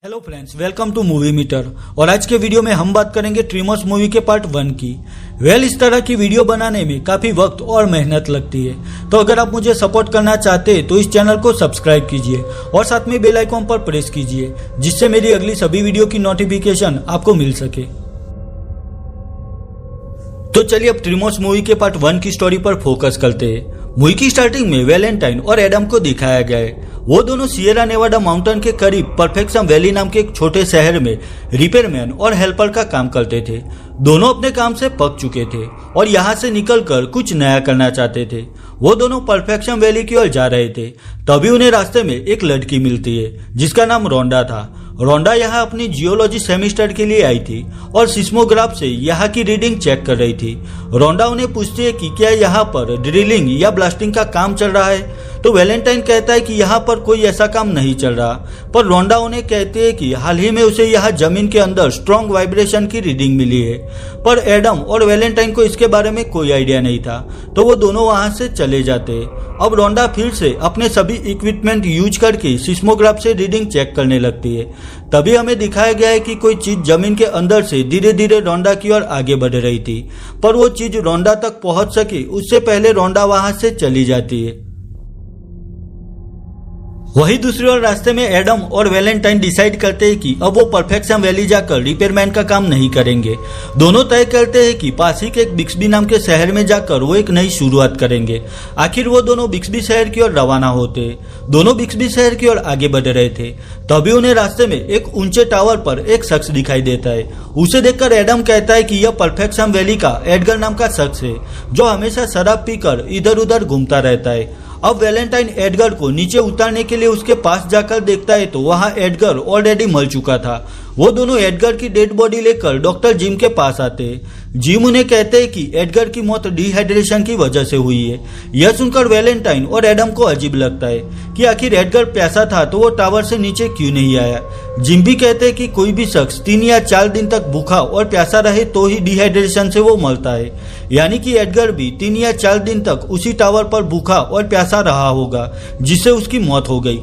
Hello friends, welcome to movie meter. और आज के वीडियो में हम बात करेंगे ट्रिमर्स मूवी के पार्ट 1 की। इस तरह की वीडियो बनाने में काफी वक्त और मेहनत लगती है, तो अगर आप मुझे सपोर्ट करना चाहते हैं तो इस चैनल को सब्सक्राइब कीजिए और साथ में बेल आइकॉन पर प्रेस कीजिए, जिससे मेरी अगली सभी वीडियो की नोटिफिकेशन आपको मिल सके। तो चलिए अब ट्रिमर्स मूवी के पार्ट 1 की स्टोरी पर फोकस करते हैं। मूवी की स्टार्टिंग में वैलेंटाइन और एडम को दिखाया गया है। वो दोनों सियरा नेवाडा माउंटेन के करीब परफेक्शन वैली नाम के एक छोटे शहर में रिपेयरमैन और हेल्पर का काम करते थे। दोनों अपने काम से पक चुके थे और यहाँ से निकलकर कुछ नया करना चाहते थे। वो दोनों परफेक्शन वैली की ओर जा रहे थे, तभी उन्हें रास्ते में एक लड़की मिलती है जिसका नाम रोंडा था। रोंडा यहाँ अपनी जियोलॉजी सेमेस्टर के लिए आई थी और सिस्मोग्राफ से यहाँ की रीडिंग चेक कर रही थी। रोंडा उन्हें पूछती है कि क्या यहाँ पर ड्रिलिंग या ब्लास्टिंग का काम चल रहा है, तो वैलेंटाइन कहता है कि यहाँ पर कोई ऐसा काम नहीं चल रहा। पर रोंडा उन्हें कहती है कि हाल ही में उसे यहाँ जमीन के अंदर स्ट्रॉन्ग वाइब्रेशन की रीडिंग मिली है। पर एडम और वैलेंटाइन को इसके बारे में कोई आइडिया नहीं था, तो वो दोनों वहां से चले जाते। अब रोंडा फिर से अपने सभी इक्विपमेंट यूज करके सिस्मोग्राफ से रीडिंग चेक करने लगती है। तभी हमें दिखाया गया है कि कोई चीज जमीन के अंदर से धीरे धीरे रोंडा की ओर आगे बढ़ रही थी, पर वो चीज रोंडा तक पहुंच सकी उससे पहले रोंडा वहां से चली जाती है। वही दूसरी ओर रास्ते में एडम और वैलेंटाइन डिसाइड करते हैं कि अब वो परफेक्शन वैली जाकर रिपेयरमैन का काम नहीं करेंगे। दोनों तय करते हैं कि पास ही के एक बिक्सबी नाम के शहर में जाकर वो एक नई शुरुआत करेंगे। आखिर वो दोनों बिक्सबी शहर की ओर रवाना होते। दोनों बिक्सबी शहर की ओर आगे बढ़ रहे थे, तभी उन्हें रास्ते में एक ऊंचे टावर पर एक शख्स दिखाई देता है। उसे देखकर एडम कहता है कि यह परफेक्शन वैली का एडगर नाम का शख्स है, जो हमेशा शराब पीकर इधर उधर घूमता रहता है। अब वैलेंटाइन एडगर को नीचे उतारने के लिए उसके पास जाकर देखता है तो वहां एडगर ऑलरेडी मर चुका था। वो दोनों एडगर की डेड बॉडी लेकर डॉक्टर जिम के पास आते हैं। जिम उन्हें कहते हैं कि एडगर की मौत डिहाइड्रेशन की वजह से हुई है। यह सुनकर वैलेंटाइन और एडम को अजीब लगता है कि आखिर एडगर प्यासा था तो वो टावर से नीचे क्यों नहीं आया। जिम भी कहते हैं कि कोई भी शख्स 3 या 4 दिन तक भूखा और प्यासा रहे तो ही डिहाइड्रेशन से वो मरता है, यानी कि एडगर भी 3 या 4 दिन तक उसी टावर पर भूखा और प्यासा रहा होगा, जिससे उसकी मौत हो गई।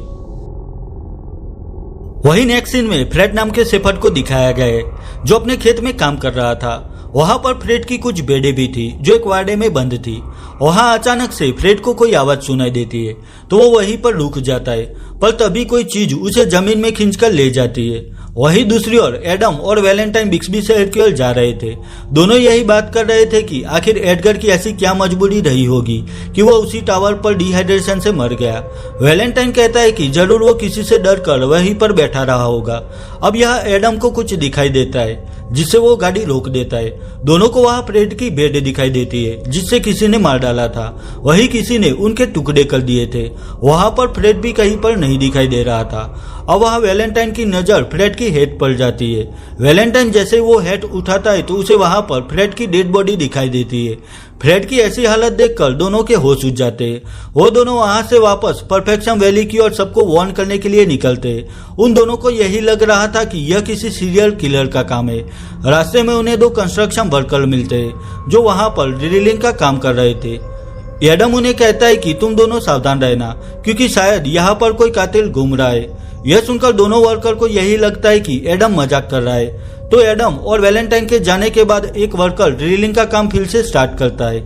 वही नेक्स्ट सीन में फ्रेड नाम के शेफर्ड को दिखाया गया है, जो अपने खेत में काम कर रहा था। वहां पर फ्रेड की कुछ भेड़ें भी थी जो एक वाड़े में बंद थी। वहां अचानक से फ्रेड को कोई आवाज सुनाई देती है, तो वो वहीं पर रुक जाता है, पर तभी कोई चीज उसे जमीन में खींचकर ले जाती है। वही दूसरी ओर एडम और वैलेंटाइन बिक्सबी शहर की ओर जा रहे थे। दोनों यही बात कर रहे थे कि आखिर एडगर की ऐसी क्या मजबूरी रही होगी कि वो उसी टावर पर डिहाइड्रेशन से मर गया। वैलेंटाइन कहता है कि जरूर वो किसी से डर कर वहीं पर बैठा रहा होगा। अब यहाँ एडम को कुछ दिखाई देता है, जिससे वो गाड़ी रोक देता है। दोनों को वहाँ फ्रेड की भेड़ दिखाई देती है, जिससे किसी ने मार डाला था। वही किसी ने उनके टुकड़े कर दिए थे। वहां पर फ्रेड भी कहीं पर नहीं दिखाई दे रहा था। अब वहाँ वैलेंटाइन की नजर फ्रेड की हेड पर जाती है। वैलेंटाइन जैसे वो हेड उठाता है तो उसे वहां पर फ्रेड की डेड बॉडी दिखाई देती है। फ्रेड की ऐसी हालत देखकर दोनों के होश उड़ जाते हैं। वो दोनों वहां से वापस परफेक्शन वैली की ओर सबको वार्न करने के लिए निकलते हैं। उन दोनों को यही लग रहा था कि यह किसी सीरियल किलर का काम है। रास्ते में उन्हें 2 कंस्ट्रक्शन वर्कर मिलते हैं जो वहां पर ड्रिलिंग का काम कर रहे थे। एडम उन्हें कहता है कि तुम दोनों सावधान रहना, क्योंकि शायद यहाँ पर कोई कातिल घूम रहा है। यह सुनकर दोनों वर्कर को यही लगता है कि एडम मजाक कर रहा है, तो एडम और वैलेंटाइन के जाने के बाद एक वर्कर ड्रिलिंग का काम फिर से स्टार्ट करता है।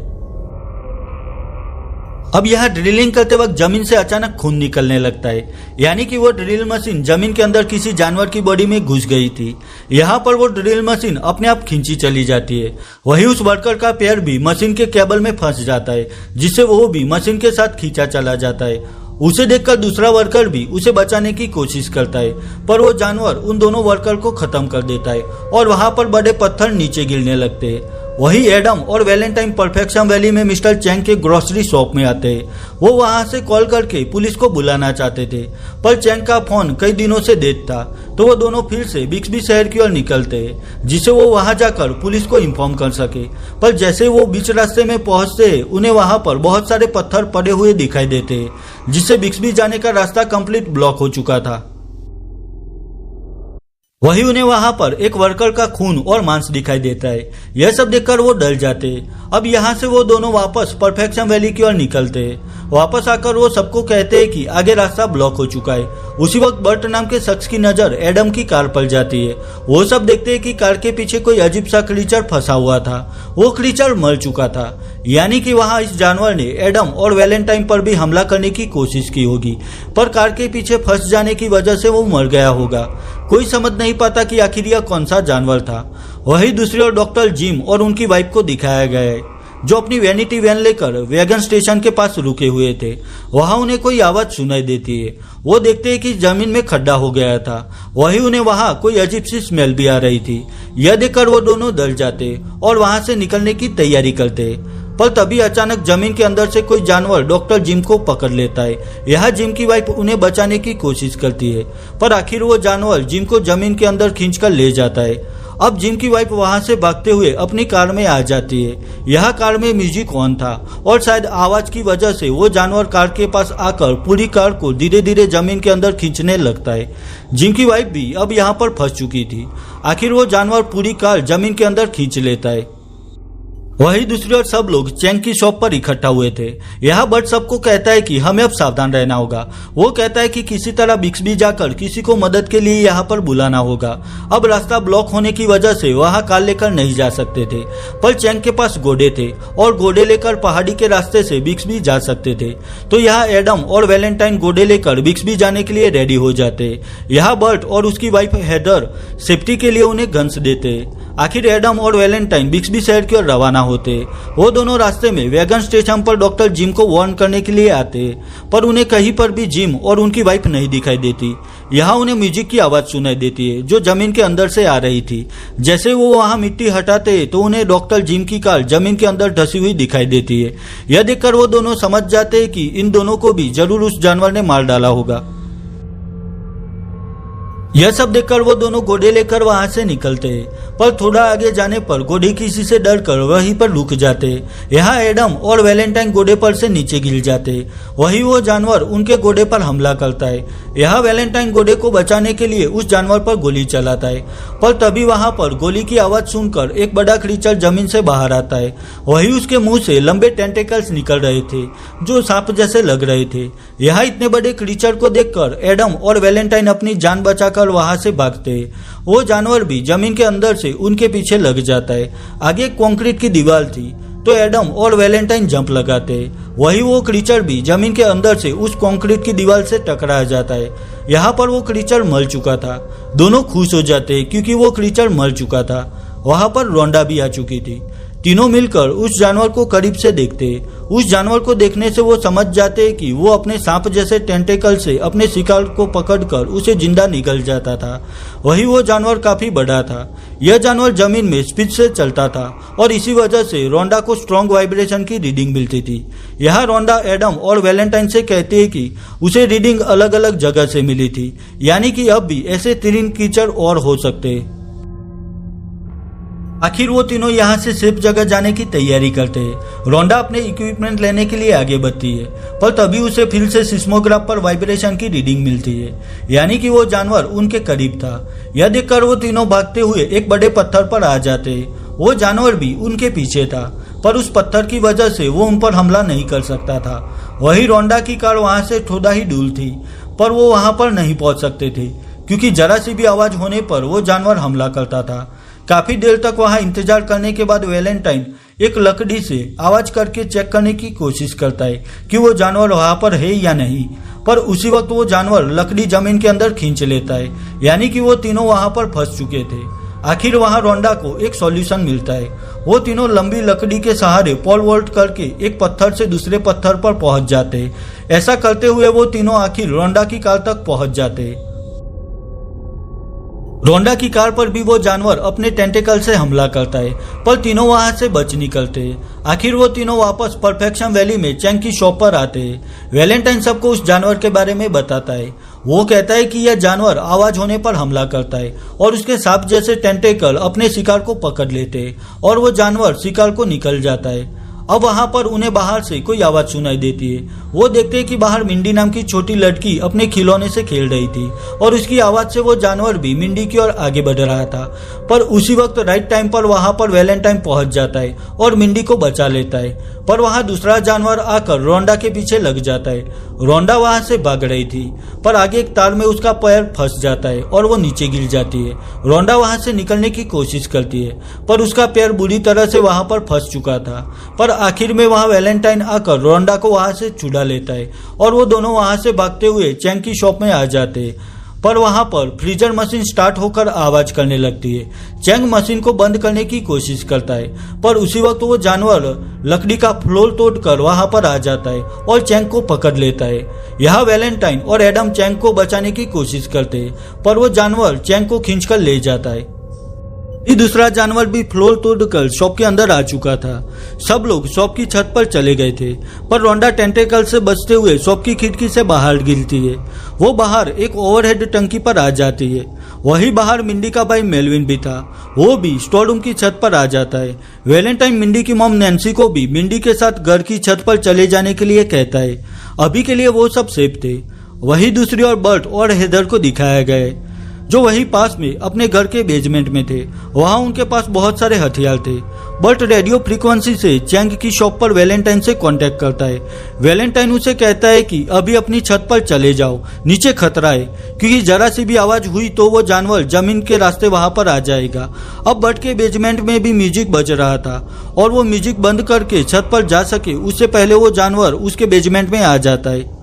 अब यहाँ ड्रिलिंग करते वक्त जमीन से अचानक खून निकलने लगता है, यानी कि वो ड्रिल मशीन जमीन के अंदर किसी जानवर की बॉडी में घुस गई थी। यहाँ पर वो ड्रिल मशीन अपने आप खींची चली जाती है। वही उस वर्कर का पैर भी मशीन के केबल में फंस जाता है, जिससे वो भी मशीन के साथ खींचा चला जाता है। उसे देखकर दूसरा वर्कर भी उसे बचाने की कोशिश करता है, पर वो जानवर उन दोनों वर्कर को खत्म कर देता है और वहां पर बड़े पत्थर नीचे गिरने लगते हैं। वही एडम और वैलेंटाइन परफेक्शन वैली में मिस्टर चैंग के ग्रोसरी शॉप में आते हैं। वो वहां से कॉल करके पुलिस को बुलाना चाहते थे, पर चैंग का फोन कई दिनों से डेड था, तो वो दोनों फिर से बिक्सबी शहर की ओर निकलते हैं, जिससे वो वहां जाकर पुलिस को इन्फॉर्म कर सके। पर जैसे वो बीच रास्ते में पहुंचते हैं, उन्हें वहां पर बहुत सारे पत्थर पड़े हुए दिखाई देते हैं, जिससे बिक्सबी जाने का रास्ता कंप्लीट ब्लॉक हो चुका था। वही उन्हें वहां पर एक वर्कर का खून और मांस दिखाई देता है। यह सब देखकर वो डर जाते। अब यहाँ से वो दोनों वापस परफेक्शन वैली की ओर निकलते। वापस आकर वो सबको कहते हैं कि आगे रास्ता ब्लॉक हो चुका है। उसी वक्त बर्ट नाम के शख्स की नजर एडम की कार पर जाती है। वो सब देखते हैं कि कार के पीछे कोई अजीब सा क्रीचर फंसा हुआ था। वो क्रीचर मर चुका था, यानी कि वहां इस जानवर ने एडम और वैलेंटाइन पर भी हमला करने की कोशिश की होगी, पर कार के पीछे फंस जाने की वजह से वो मर गया होगा। कोई समझ नहीं पाता कि आखिर यह कौन सा जानवर था। वही दूसरी ओर डॉक्टर जिम और उनकी वाइफ को दिखाया गया है, जो अपनी वैनिटी वैन लेकर वैगन स्टेशन के पास रुके हुए थे। वहां उन्हें कोई आवाज सुनाई देती है। वो देखते हैं कि जमीन में खड्डा हो गया था। वही उन्हें वहां कोई अजीब सी स्मेल भी आ रही थी। यह देखकर वो दोनों डर जाते और वहां से निकलने की तैयारी करते। पर तभी अचानक जमीन के अंदर से कोई जानवर डॉक्टर जिम को पकड़ लेता है। यह जिम की वाइफ उन्हें बचाने की कोशिश करती है, पर आखिर वो जानवर जिम को जमीन के अंदर खींचकर ले जाता है। अब जिम की वाइफ वहां से भागते हुए अपनी कार में आ जाती है। यह कार में म्यूजिक ऑन था और शायद आवाज की वजह से वो जानवर कार के पास आकर पूरी कार को धीरे धीरे जमीन के अंदर खींचने लगता है। जिम की वाइफ भी अब यहाँ पर फंस चुकी थी। आखिर वो जानवर पूरी कार जमीन के अंदर खींच लेता है। वही दूसरी ओर सब लोग चैंग की शॉप पर इकट्ठा हुए थे। यहाँ बर्ट सबको कहता है कि हमें अब सावधान रहना होगा। वो कहता है कि किसी तरह बिक्सबी जाकर किसी को मदद के लिए यहाँ पर बुलाना होगा। अब रास्ता ब्लॉक होने की वजह से वहाँ कार लेकर नहीं जा सकते थे, पर चैंग के पास घोड़े थे और घोड़े लेकर पहाड़ी के रास्ते से बिक्सबी जा सकते थे। तो यहाँ एडम और वैलेंटाइन घोड़े लेकर बिक्सबी जाने के लिए रेडी हो जाते। यहाँ बर्ट और उसकी वाइफ हेदर सेफ्टी के लिए उन्हें गन्स देते। आखिर एडम और वैलेंटाइन बिक्सबी शहर की ओर रवाना होते। वो दोनों रास्ते में वैगन स्टेशन पर डॉक्टर जिम को वार्न करने के लिए आते, पर उन्हें कहीं पर भी जिम और उनकी वाइफ नहीं दिखाई देती। यहाँ उन्हें म्यूजिक की आवाज सुनाई देती है, जो जमीन के अंदर से आ रही थी। जैसे वो वहाँ मिट्टी हटाते तो उन्हें डॉक्टर जिम की कार जमीन के अंदर धसी हुई दिखाई देती है। यह देखकर वो दोनों समझ जाते हैं कि इन दोनों को भी जरूर उस जानवर ने मार डाला होगा। यह सब देखकर वो दोनों घोड़े लेकर वहां से निकलते, पर थोड़ा आगे जाने पर घोड़े किसी से डरकर वहीं पर रुक जाते। यहाँ एडम और वैलेंटाइन घोड़े पर से नीचे गिर जाते। वही वो जानवर उनके घोड़े पर हमला करता है। यहाँ वैलेंटाइन घोड़े को बचाने के लिए उस जानवर पर गोली चलाता है, पर तभी वहां पर गोली की आवाज सुनकर एक बड़ा क्रीचर जमीन से बाहर आता है। वही उसके मुंह से लंबे टेंटेकल्स निकल रहे थे, जो सांप जैसे लग रहे थे। यहाँ इतने बड़े क्रीचर को देखकर एडम और वैलेंटाइन अपनी जान बचाकर वहां से भागते। वो जानवर भी जमीन के अंदर से उनके पीछे लग जाता है। आगे कंक्रीट की दीवार थी, तो एडम और वैलेंटाइन जंप लगाते। वही वो क्रीचर भी जमीन के अंदर से उस कंक्रीट की दीवार से टकरा जाता है। यहाँ पर वो क्रीचर मर चुका था। दोनों खुश हो जाते क्योंकि वो क्रीचर मर चुका था। वहां पर रोंडा भी आ चुकी थी। तीनों मिलकर उस जानवर को करीब से देखते। उस जानवर को देखने से वो समझ जाते कि वो अपने सांप जैसे टेंटेकल से अपने शिकार को पकड़कर उसे जिंदा निगल जाता था। वही वो जानवर काफी बड़ा था। यह जानवर जमीन में स्पीड से चलता था और इसी वजह से रोंडा को स्ट्रॉन्ग वाइब्रेशन की रीडिंग मिलती थी। यहाँ रोंडा एडम और वैलेंटाइन से कहती है कि उसे रीडिंग अलग अलग जगह से मिली थी, यानी कि अब भी ऐसे 3 क्रीचर और हो सकते। आखिर वो तीनों यहाँ से सेफ जगह जाने की तैयारी करते हैं। रोंडा अपने इक्विपमेंट लेने के लिए आगे बढ़ती है, पर तभी उसे फिर से सिस्मोग्राफ पर वाइब्रेशन की रीडिंग मिलती है, यानी कि वो जानवर उनके करीब था। यह देखकर वो तीनों भागते हुए एक बड़े पत्थर पर आ जाते। वो जानवर भी उनके पीछे था, पर उस पत्थर की वजह से वो उन पर हमला नहीं कर सकता था। वही रोंडा की कार वहां से थोड़ा ही दूर थी, पर वो वहां पर नहीं पहुंच सकते थे, क्योंकि जरा सी भी आवाज होने पर वो जानवर हमला करता था। काफी देर तक वहां इंतजार करने के बाद वैलेंटाइन एक लकड़ी से आवाज करके चेक करने की कोशिश करता है कि वो जानवर वहां पर है या नहीं, पर उसी वक्त वो जानवर लकड़ी जमीन के अंदर खींच लेता है, यानी कि वो तीनों वहां पर फंस चुके थे। आखिर वहां रोंडा को एक सॉल्यूशन मिलता है। वो तीनों लंबी लकड़ी के सहारे पोल वोल्ट करके एक पत्थर से दूसरे पत्थर पर पहुंच जाते। ऐसा करते हुए वो तीनों आखिर रोंडा की कार तक पहुंच जाते। रोंडा की कार पर भी वो जानवर अपने टेंटेकल से हमला करता है, पर तीनों वहां से बच निकलते। आखिर वो तीनों वापस परफेक्शन वैली में चैंग की शॉप पर आते। वैलेंटाइन सबको उस जानवर के बारे में बताता है। वो कहता है कि यह जानवर आवाज होने पर हमला करता है और उसके सांप जैसे टेंटेकल अपने शिकार को पकड़ लेते और वो जानवर शिकार को निकल जाता है। अब वहां पर उन्हें बाहर से कोई आवाज सुनाई देती है। वो देखते हैं कि बाहर मिंडी नाम की छोटी लड़की अपने खिलौने से खेल रही थी और उसकी आवाज से वो जानवर भी मिंडी की ओर आगे बढ़ रहा था। पर उसी वक्त राइट टाइम पर वहां पर वैलेंटाइन पहुंच जाता है और मिंडी को बचा लेता है। पर वहां दूसरा जानवर आकर रोंडा के पीछे लग जाता है। रोंडा वहां से भाग रही थी पर आगे एक तार में उसका पैर फंस जाता है और वो नीचे गिर जाती है। रोंडा वहां से निकलने की कोशिश करती है पर उसका पैर बुरी तरह से वहां पर फंस चुका था। पर आखिर में वहां वैलेंटाइन आकर रोंडा को वहां से छुड़ा लेता है और वो दोनों वहां से भागते हुए चैंग की शॉप में आ जाते हैं। पर वहां पर फ्रीजर मशीन स्टार्ट होकर आवाज करने लगती है। चैंग मशीन को बंद करने की कोशिश करता है पर उसी वक्त वो जानवर लकड़ी का फ्लोर तोड़कर वहां पर आ जाता है और चैंग को पकड़ लेता है। यहाँ वैलेंटाइन और एडम चैंग को बचाने की कोशिश करते हैं पर वो जानवर चैंग को खींचकर ले जाता है। दूसरा जानवर भी फ्लोर तोड़कर शॉप के अंदर आ चुका था। सब लोग शॉप की छत पर चले गए थे पर रोंडा टेंटेकल से बचते हुए शॉप की खिड़की से बाहर गिरती है। वो बाहर एक ओवरहेड टंकी पर आ जाती है। वही बाहर मिंडी का भाई मेलविन भी था। वो भी स्टोर रूम की छत पर आ जाता है। वैलेंटाइन मिंडी की मॉम नैन्सी को भी मिंडी के साथ घर की छत पर चले जाने के लिए कहता है। अभी के लिए वो सब सेफ थे। वही दूसरी ओर बर्ट और हेदर को दिखाया गया है जो वही पास में अपने घर के बेसमेंट में थे। वहां उनके पास बहुत सारे हथियार थे। बर्ट रेडियो फ्रीक्वेंसी से चैंग की शॉप पर वैलेंटाइन से कांटेक्ट करता है। वैलेंटाइन उसे कहता है कि अभी अपनी छत पर चले जाओ, नीचे खतरा है, क्योंकि जरा सी भी आवाज हुई तो वो जानवर जमीन के रास्ते वहां पर आ जाएगा। अब बर्ट के बेसमेंट में भी म्यूजिक बज रहा था और वो म्यूजिक बंद करके छत पर जा सके उससे पहले वो जानवर उसके बेसमेंट में आ जाता है।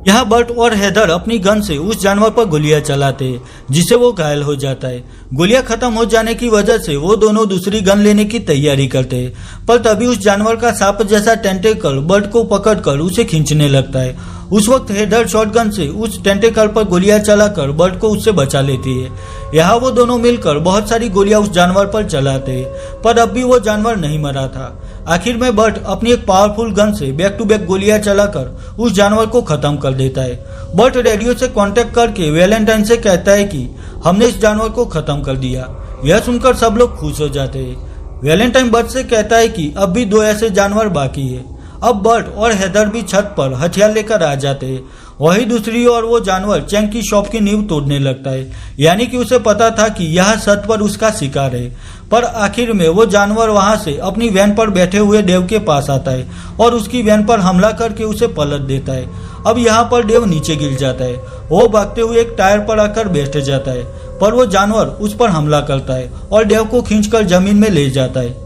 यहाँ बर्ट और हेदर अपनी गन से उस जानवर पर गोलियां चलाते हैं जिससे वो घायल हो जाता है। गोलियां खत्म हो जाने की वजह से वो दोनों दूसरी गन लेने की तैयारी करते हैं पर तभी उस जानवर का सांप जैसा टेंटेकल बर्ट को पकड़कर उसे खींचने लगता है। उस वक्त हेदर शॉटगन से उस टेंटेकल पर गोलियां चलाकर बर्ट को उससे बचा लेती है। यहाँ वो दोनों मिलकर बहुत सारी गोलियां उस जानवर पर चलाते हैं पर अब भी वो जानवर नहीं मरा था। आखिर में बर्ट अपनी एक पावरफुल गन से बैक टू बैक गोलियां चलाकर उस जानवर को खत्म कर देता है। बर्ट रेडियो से कांटेक्ट करके वैलेंटाइन से कहता है कि हमने इस जानवर को खत्म कर दिया। यह सुनकर सब लोग खुश हो जाते हैं। वैलेंटाइन बर्ट से कहता है कि अब भी 2 ऐसे जानवर बाकी है। अब बर्ट और हेदर भी छत पर हथियार लेकर आ जाते हैं। वही दूसरी ओर वो जानवर चैंग की शॉप की नींव तोड़ने लगता है, यानी कि उसे पता था कि यह छत पर उसका शिकार है। पर आखिर में वो जानवर वहां से अपनी वैन पर बैठे हुए डेव के पास आता है और उसकी वैन पर हमला करके उसे पलट देता है। अब यहाँ पर डेव नीचे गिर जाता है। वो भागते हुए एक टायर पर आकर बैठ जाता है पर वो जानवर उस पर हमला करता है और डेव को खींचकर जमीन में ले जाता है।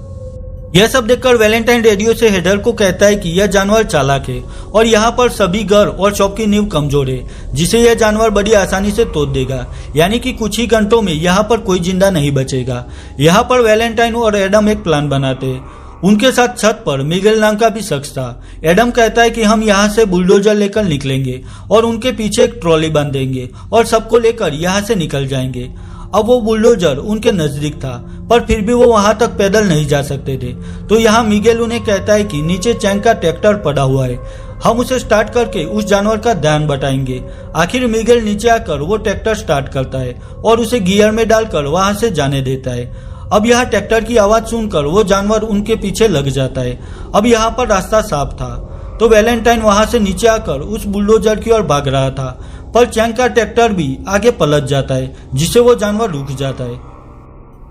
यह सब देखकर वैलेंटाइन रेडियो से हेडर को कहता है कि यह जानवर चालाक है और यहाँ पर सभी घर और शॉप की नींव कमजोर है जिसे यह जानवर बड़ी आसानी से तोड़ देगा, यानी कि कुछ ही घंटों में यहाँ पर कोई जिंदा नहीं बचेगा। यहाँ पर वैलेंटाइन और एडम एक प्लान बनाते हैं। उनके साथ छत पर मिगेल नाम का भी शख्स था। एडम कहता है कि हम यहाँ से बुलडोजर लेकर निकलेंगे और उनके पीछे एक ट्रॉली बांधेंगे और सबको लेकर यहाँ से निकल जाएंगे। अब वो बुलडोजर उनके नजदीक था पर फिर भी वो वहां तक पैदल नहीं जा सकते थे। तो यहाँ मिगेल उन्हें कहता है कि नीचे चैंग का ट्रैक्टर पड़ा हुआ है, हम उसे स्टार्ट करके उस जानवर का ध्यान बटाएंगे। आखिर मिगेल नीचे आकर वो ट्रैक्टर स्टार्ट करता है और उसे गियर में डालकर वहां से जाने देता है। अब यहाँ ट्रैक्टर की आवाज सुनकर वो जानवर उनके पीछे लग जाता है। अब यहाँ पर रास्ता साफ था तो वैलेंटाइन वहां से नीचे आकर उस बुलडोजर की ओर भाग रहा था पर चैंग का ट्रैक्टर भी आगे पलट जाता है जिससे वो जानवर रुक जाता है।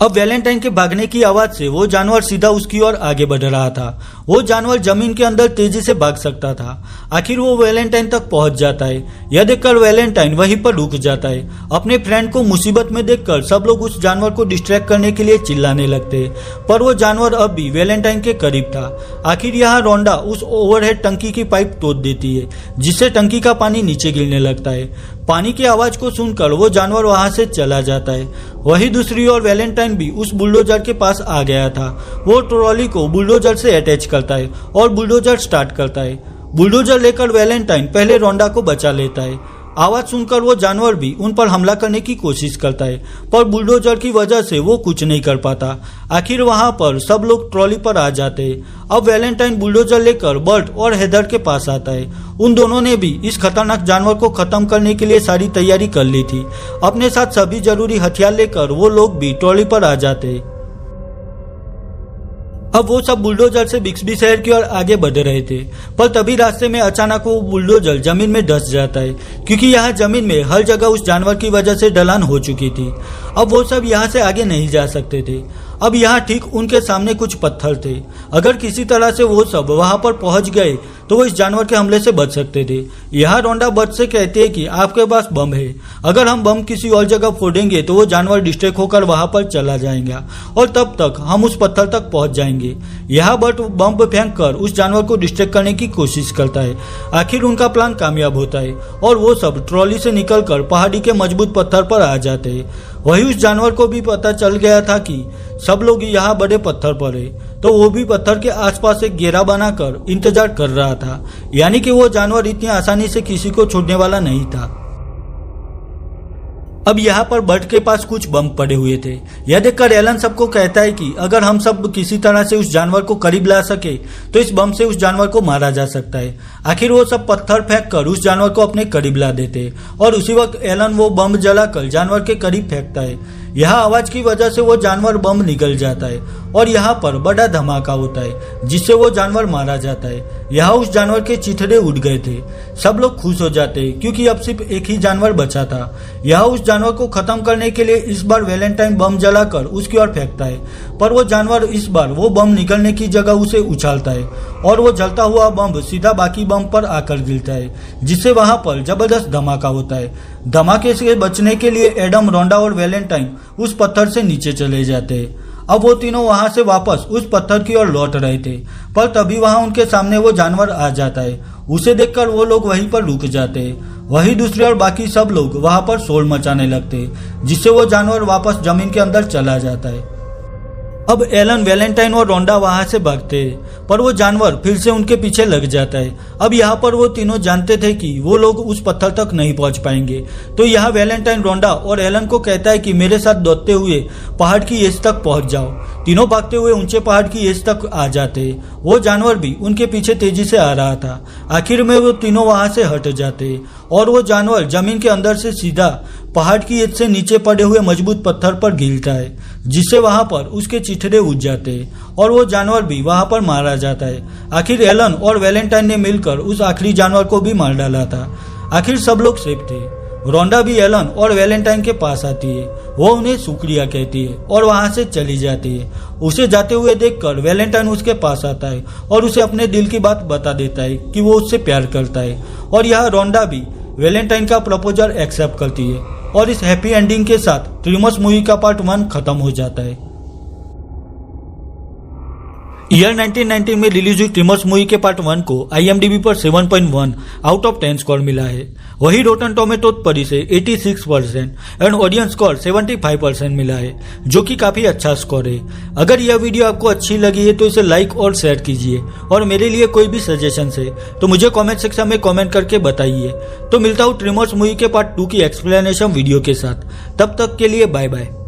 अब वैलेंटाइन के भागने की आवाज से वो जानवर सीधा उसकी ओर आगे बढ़ रहा था। वो जानवर जमीन के अंदर तेजी से भाग सकता था। आखिर वो वैलेंटाइन तक पहुंच जाता है। यह देखकर वैलेंटाइन वहीं पर रुक जाता है। अपने फ्रेंड को मुसीबत में देखकर सब लोग उस जानवर को डिस्ट्रैक्ट करने के लिए चिल्लाने लगते पर वो जानवर अब भी वैलेंटाइन के करीब था। आखिर यहाँ रोंडा उस ओवरहेड टंकी की पाइप तोड़ देती है जिससे टंकी का पानी नीचे गिरने लगता है। पानी की आवाज को सुनकर वो जानवर वहां से चला जाता है। वही दूसरी ओर वैलेंटाइन भी उस बुलडोजर के पास आ गया था। वो ट्रॉली को बुलडोजर से अटैच करता है और बुलडोजर स्टार्ट करता है। बुलडोजर लेकर वैलेंटाइन पहले रोंडा को बचा लेता है। आवाज सुनकर वो जानवर भी उन पर हमला करने की कोशिश करता है पर बुलडोजर की वजह से वो कुछ नहीं कर पाता। आखिर वहां पर सब लोग ट्रॉली पर आ जाते हैं। अब वैलेंटाइन बुलडोजर लेकर बर्ट और हेदर के पास आता है। उन दोनों ने भी इस खतरनाक जानवर को खत्म करने के लिए सारी तैयारी कर ली थी। अपने साथ सभी जरूरी हथियार लेकर वो लोग भी ट्रॉली पर आ जाते हैं। अब वो सब बुलडोजर से बिक्सबी शहर की ओर आगे बढ़ रहे थे, पर तभी रास्ते में अचानक वो बुलडोजर जमीन में धंस जाता है, क्योंकि यहाँ जमीन में हर जगह उस जानवर की वजह से ढलान हो चुकी थी। अब वो सब यहाँ से आगे नहीं जा सकते थे। अब यहाँ ठीक उनके सामने कुछ पत्थर थे। अगर किसी तरह से वो सब वहां पर पहुंच गए तो वो इस जानवर के हमले से बच सकते थे। यहाँ रोंडा बच से कहते हैं कि आपके पास बम है, अगर हम बम किसी और जगह फोड़ेंगे तो वो जानवर डिस्ट्रैक्ट होकर वहां पर चला जाएगा और तब तक हम उस पत्थर तक पहुंच जाएंगे। यहाँ बट बम फेंक कर उस जानवर को डिस्ट्रैक्ट करने की कोशिश करता है। आखिर उनका प्लान कामयाब होता है और वो सब ट्रॉली से निकलकर पहाड़ी के मजबूत पत्थर पर आ जाते हैं। वही उस जानवर को भी पता चल गया था कि सब लोग यहाँ बड़े पत्थर पर है, तो वो भी पत्थर के आसपास एक घेरा बनाकर इंतजार कर रहा था, यानी कि वो जानवर इतनी आसानी से किसी को छोड़ने वाला नहीं था। अब यहाँ पर बर्ट के पास कुछ बम पड़े हुए थे। यह देखकर एलन सबको कहता है कि अगर हम सब किसी तरह से उस जानवर को करीब ला सके तो इस बम से उस जानवर को मारा जा सकता है। आखिर वो सब पत्थर फेंक कर उस जानवर को अपने करीब ला देते और उसी वक्त एलन वो बम जलाकर जानवर के करीब फेंकता है। यहाँ आवाज की वजह से वो जानवर बम निकल जाता है और यहाँ पर बड़ा धमाका होता है जिससे वो जानवर मारा जाता है। यहाँ उस जानवर के चिथड़े उड़ गए थे। सब लोग खुश हो जाते हैं क्योंकि अब सिर्फ एक ही जानवर बचा था। यहाँ उस जानवर को खत्म करने के लिए इस बार वैलेंटाइन बम जलाकर उसकी ओर फेंकता है, पर वो जानवर इस बार वो बम निकलने की जगह उसे उछालता है और वो जलता हुआ बम सीधा बाकी बम पर आकर गिरता है, जिससे वहां पर जबरदस्त धमाका होता है। धमाके से बचने के लिए एडम, रोंडा और वैलेंटाइन उस पत्थर से नीचे चले जाते हैं। अब वो तीनों वहां से वापस उस पत्थर की ओर लौट रहे थे, पर तभी वहां उनके सामने वो जानवर आ जाता है। उसे देखकर वो लोग वहीं पर रुक जाते हैं। वही दूसरे और बाकी सब लोग वहां पर शोर मचाने लगते हैं, जिससे वो जानवर वापस जमीन के अंदर चला जाता है। अब एलन, वैलेंटाइन और रोंडा वहां से भागते हैं, पर वो जानवर फिर से उनके पीछे लग जाता है। अब यहाँ पर वो तीनों जानते थे कि वो लोग उस पत्थर तक नहीं पहुंच पाएंगे, तो यहाँ वैलेंटाइन, रोंडा और एलन को कहता है कि मेरे साथ दौड़ते हुए पहाड़ की एज तक पहुंच जाओ। तीनों भागते हुए ऊंचे पहाड़ की एज तक आ जाते। वो जानवर भी उनके पीछे तेजी से आ रहा था। आखिर में वो तीनों वहां से हट जाते और वो जानवर जमीन के अंदर से सीधा पहाड़ की एज से नीचे पड़े हुए मजबूत पत्थर पर गिरता है, जिससे वहां पर उसके चिथड़े उठ जाते और वो जानवर भी वहां पर मारा जाता है। आखिर एलन और वैलेंटाइन ने मिलकर उस आखिरी जानवर को भी मार डाला था। आखिर सब लोग सेफ थे। रोंडा भी एलन और वैलेंटाइन के पास आती है। वो उन्हें शुक्रिया कहती है और वहां से चली जाती है। उसे जाते हुए देखकर वैलेंटाइन उसके पास आता है और उसे अपने दिल की बात बता देता है कि वो उससे प्यार करता है, और यह रोंडा भी वैलेंटाइन का प्रपोजल एक्सेप्ट करती है और इस हैप्पी एंडिंग के साथ ट्रिमर्स मूवी का पार्ट 1 खत्म हो जाता है। ईयर 1990 में रिलीज हुई ट्रिमर्स मूवी के पार्ट 1 को IMDb पर 7.1 आउट ऑफ 10 स्कोर मिला है। वही रोटन टोमेटो पर इसे 86% एंड ऑडियंस स्कोर 75% मिला है, जो कि काफी अच्छा स्कोर है। अगर यह वीडियो आपको अच्छी लगी है तो इसे लाइक और शेयर कीजिए, और मेरे लिए कोई भी सजेशन है तो मुझे कमेंट सेक्शन में कमेंट करके बताइए। तो मिलता हूँ ट्रिमर्स मूवी के पार्ट 2 की एक्सप्लेनेशन वीडियो के साथ। तब तक के लिए बाय बाय।